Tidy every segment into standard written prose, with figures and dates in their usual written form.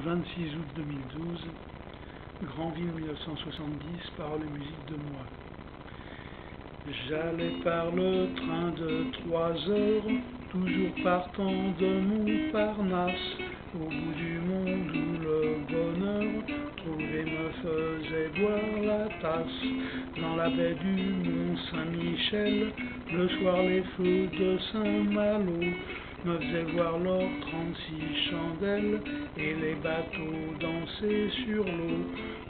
26 août 2012, Granville 1970, paroles et musique de moi. J'allais par le train de 3 heures, toujours partant de Montparnasse, au bout du monde où le bonheur trouvé me faisait boire la tasse. Dans la baie du Mont-Saint-Michel, le soir les feux de Saint-Malo me faisaient voir leurs 36 chandelles et les bateaux danser sur l'eau.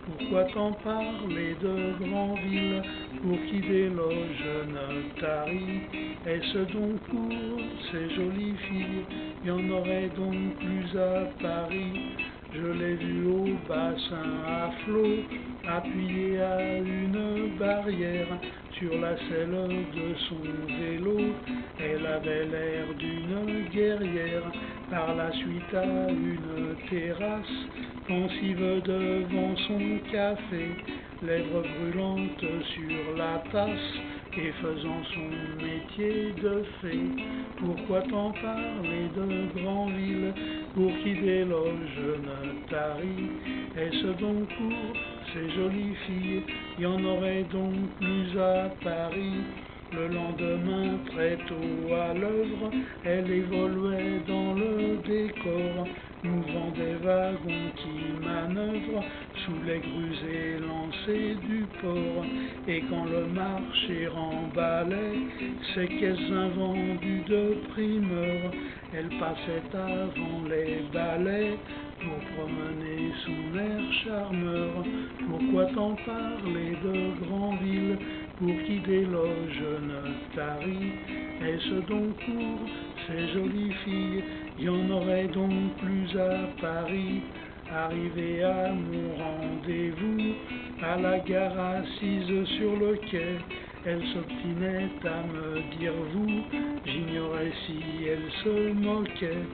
Pourquoi t'en parler de Granville, pour qui déloge ne tarit? Est-ce donc pour ces jolies filles, y en aurait donc plus à Paris? Je l'ai vue au bassin à flot, appuyée à une barrière, sur la selle de son vélo, elle avait l'air d'une guerrière. Par la suite à une terrasse, pensive devant son café, lèvres brûlantes sur la tasse, et faisant son métier de fée. Pourquoi t'en parler de Granville, pour qui déloge ne tarit? Est-ce donc pour ces jolies filles, y en aurait donc plus à Paris? Le lendemain, très tôt à l'œuvre, elle évoluait dans le décor, mouvant des wagons qui manœuvrent sous les grues élancées du port. Et quand le marché remballait ses caisses invendues de primeur, elle passait avant les balais pour promener son air charmeur. Pourquoi t'en parler de Granville, pour qui déloge ne tarit? Est-ce donc pour ces jolies filles, y en aurait donc plus à Paris? Arrivée à mon rendez-vous, à la gare assise sur le quai, elle s'obstinait à me dire vous, j'ignorais si elle se moquait.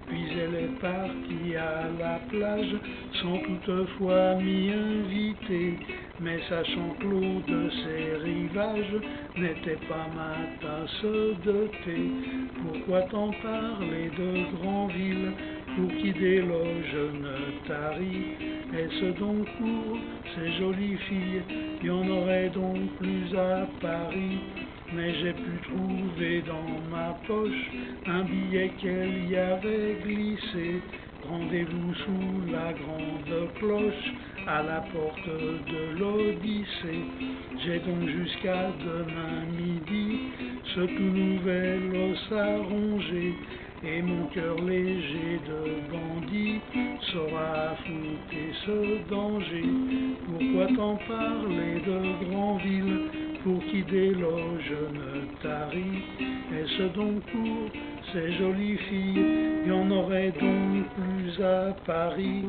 Puis elle est partie à la plage, sans toutefois m'y inviter, mais sachant que l'eau de ces rivages n'était pas ma tasse de thé. Pourquoi t'en parler de Granville, pour qui déloge ne tarit? Est-ce donc pour ces jolies filles, y en aurait donc plus à Paris? Mais j'ai pu trouver dans ma poche un billet qu'elle y avait glissé. Rendez-vous sous la grande cloche, à la porte de l'Odyssée. J'ai donc jusqu'à demain midi ce tout nouvel os à ronger, et mon cœur léger de bandit saura affronter ce danger. Pourquoi t'en parler de Granville, pour qui déloge ne tarit? Est-ce donc pour ces jolies filles, y en aurait donc plus à Paris?